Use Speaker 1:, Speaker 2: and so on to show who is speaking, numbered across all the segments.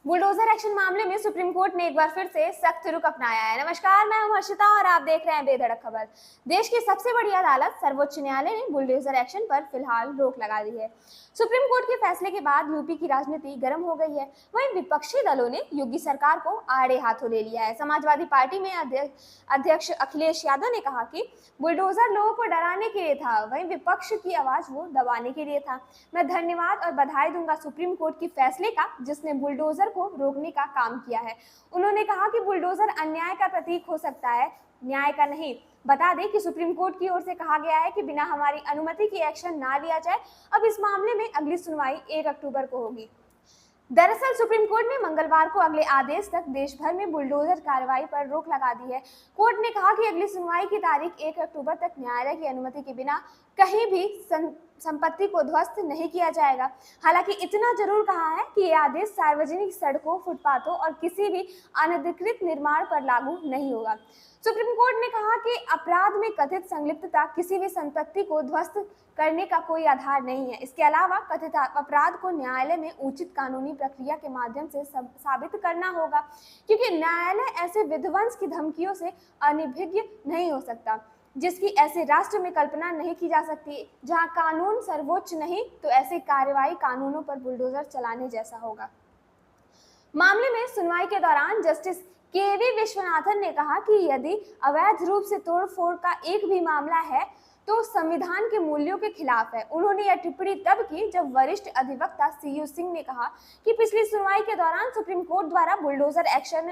Speaker 1: Bulldozer action मामले में supreme court ने एक बार फिर से सख्त रुख अपनाया है। नमस्कार, मैं हूं हर्षिता और आप देख रहे हैं बेधड़क खबर। देश की सबसे बड़ी अदालत सर्वोच्च न्यायालय ने बुलडोजर एक्शन पर फिलहाल रोक लगा दी है। सुप्रीम कोर्ट के फैसले के बाद यूपी की राजनीति गर्म हो गई है। वहीं विपक्षी दलों ने योगी सरकार को आड़े हाथों ले लिया है। समाजवादी पार्टी में अध्यक्ष अखिलेश यादव ने कहा कि बुलडोजर लोगों को डराने के लिए था, वहीं विपक्ष की आवाज वो दबाने के लिए था। मैं धन्यवाद और बधाई दूंगा सुप्रीम कोर्ट के फैसले का, जिसने बुलडोजर को रोकने का काम किया है। उन्होंने कहा कि बुलडोजर अन्याय का प्रतीक हो सकता है, न्याय का नहीं। बता दें कि सुप्रीम कोर्ट की ओर से कहा गया है कि बिना हमारी अनुमति के एक्शन ना लिया जाए। अब इस मामले में अगली सुनवाई 1 अक्टूबर को होगी। दरअसल सुप्रीम कोर्ट ने मंगलवार को अगले आदेश तक देश भर में बुलडोजर कार्रवाई पर रोक लगा दी है। कोर्ट ने कहा कि अगली सुनवाई की तारीख 1 अक्टूबर तक न्यायालय की अनुमति के बिना कहीं भी संपत्ति को ध्वस्त नहीं किया जाएगा। हालांकि इतना जरूर कहा है कि यह आदेश सार्वजनिक सड़कों, फुटपाथों और किसी भी अनधिकृत निर्माण पर लागू नहीं होगा। सुप्रीम कोर्ट ने कहा कि अपराध में कथित संलिप्तता किसी भी संपत्ति को ध्वस्त करने का कोई आधार नहीं है। इसके अलावा कथित अपराध को न्यायालय में उचित कानूनी प्रक्रिया के माध्यम से साबित करना होगा, क्योंकि न्यायालय ऐसे विध्वंस की धमकियों से अनभिज्ञ नहीं हो सकता, जिसकी ऐसे राष्ट्र में कल्पना नहीं की जा सकती। जहां कानून सर्वोच्च नहीं, तो ऐसे कार्रवाई कानूनों पर बुलडोजर चलाने जैसा होगा। मामले में सुनवाई के दौरान जस्टिस के.वी. विश्वनाथन ने कहा कि यदि अवैध रूप से तोड़फोड़ का एक भी मामला है तो संविधान के मूल्यों के खिलाफ है। उन्होंने यह टिप्पणी तब की जब वरिष्ठ अधिवक्ता सी.यू. सिंह ने कहा कि पिछली सुनवाई के दौरान सुप्रीम कोर्ट द्वारा बुलडोजर एक्शन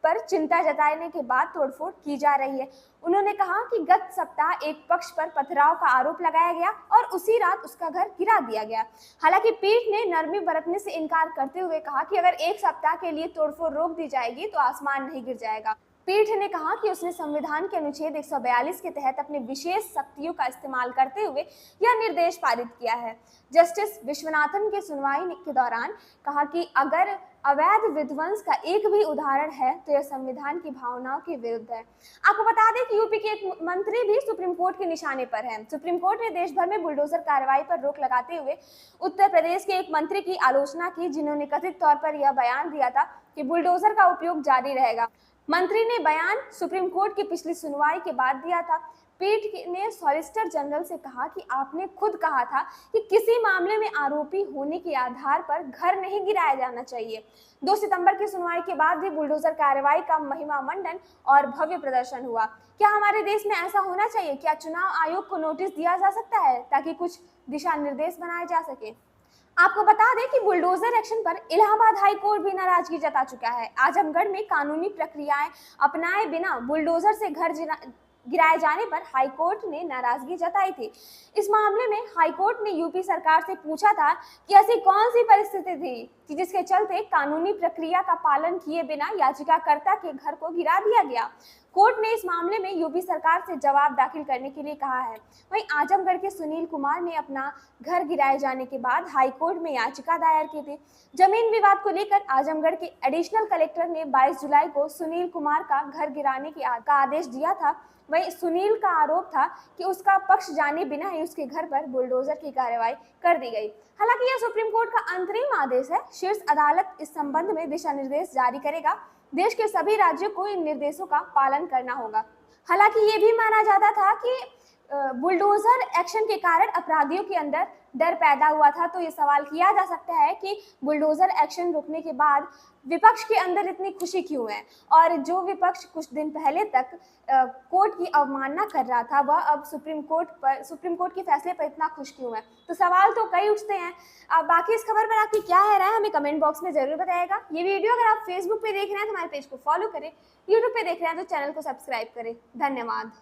Speaker 1: पर चिंता जताने के बाद तोड़फोड़ की जा रही है। उन्होंने कहा कि गत सप्ताह एक पक्ष पर पथराव का आरोप लगाया गया और उसी रात उसका घर गिरा दिया गया। हालांकि पीठ ने नरमी बरतने से इनकार करते हुए कहा कि अगर एक सप्ताह के लिए तोड़फोड़ रोक दी जाएगी तो आसमान नहीं गिर जाएगा। पीठ ने कहा कि उसने संविधान के अनुच्छेद 142 के तहत अपने विशेष शक्तियों का इस्तेमाल करते हुए यह निर्देश पारित किया है। जस्टिस विश्वनाथन के सुनवाई के दौरान कहा कि अगर अवैध विध्वंस का एक भी उदाहरण है तो यह संविधान की भावनाओं के विरुद्ध है। आपको बता दें कि यूपी के एक मंत्री भी सुप्रीम कोर्ट के निशाने पर हैं। सुप्रीम कोर्ट ने देश भर में बुलडोजर कार्रवाई पर रोक लगाते हुए उत्तर प्रदेश के एक मंत्री की आलोचना की, जिन्होंने कथित तौर पर यह बयान दिया था कि बुलडोजर का उपयोग जारी रहेगा। मंत्री ने बयान सुप्रीम कोर्ट की पिछली सुनवाई के बाद दिया था। पीठ ने सॉलिसिटर जनरल से कहा कि आपने खुद कहा था कि किसी मामले में आरोपी होने के आधार पर घर नहीं गिराया जाना चाहिए। 2 सितंबर की सुनवाई के बाद भी बुलडोजर कार्रवाई का महिमा मंडन और भव्य प्रदर्शन हुआ। क्या हमारे देश में ऐसा होना चाहिए? क्या चुनाव आयोग को नोटिस दिया जा सकता है ताकि कुछ दिशा निर्देश बनाए जा सके? आपको बता दें कि बुलडोजर एक्शन पर इलाहाबाद हाई कोर्ट भी नाराजगी जता चुका है। आजमगढ़ में कानूनी प्रक्रियाएं अपनाए बिना बुलडोजर से घर गिराए जाने पर हाई कोर्ट ने नाराजगी जताई थी। इस मामले में हाई कोर्ट ने यूपी सरकार से पूछा था कि ऐसी कौन सी परिस्थिति थी कि जिसके चलते कानूनी प्रक्रिया का पालन किए बिना याचिकाकर्ता के घर को गिरा दिया गया। कोर्ट ने इस मामले में यूपी सरकार से जवाब दाखिल करने के लिए कहा है। वहीं आजमगढ़ के सुनील कुमार ने अपना घर गिराए जाने के बाद हाई कोर्ट में याचिका दायर की थी। जमीन विवाद को लेकर आजमगढ़ के एडिशनल कलेक्टर ने 22 जुलाई को सुनील कुमार का घर गिराने का आदेश दिया था। वहीं सुनील का आरोप था कि उसका पक्ष जाने बिना ही उसके घर पर बुलडोजर की कार्रवाई कर दी गई। हालांकि यह सुप्रीम कोर्ट का अंतरिम आदेश है। शीर्ष अदालत इस संबंध में दिशा निर्देश जारी करेगा। देश के सभी राज्यों को इन निर्देशों का पालन करना होगा। हालांकि ये भी माना जाता था कि बुलडोजर एक्शन के कारण अपराधियों के अंदर डर पैदा हुआ था। तो ये सवाल किया जा सकता है कि बुलडोजर एक्शन रुकने के बाद विपक्ष के अंदर इतनी खुशी क्यों है, और जो विपक्ष कुछ दिन पहले तक कोर्ट की अवमानना कर रहा था, वह अब सुप्रीम कोर्ट के फैसले पर इतना खुश क्यों है। तो सवाल तो कई उठते हैं। अब बाकी इस खबर पर आपकी क्या है राय, हमें कमेंट बॉक्स में जरूर बताइएगा। ये वीडियो अगर आप फेसबुक पे देख रहे हैं तो हमारे पेज को फॉलो करें, यूट्यूब पे देख रहे हैं तो चैनल को सब्सक्राइब करें। धन्यवाद।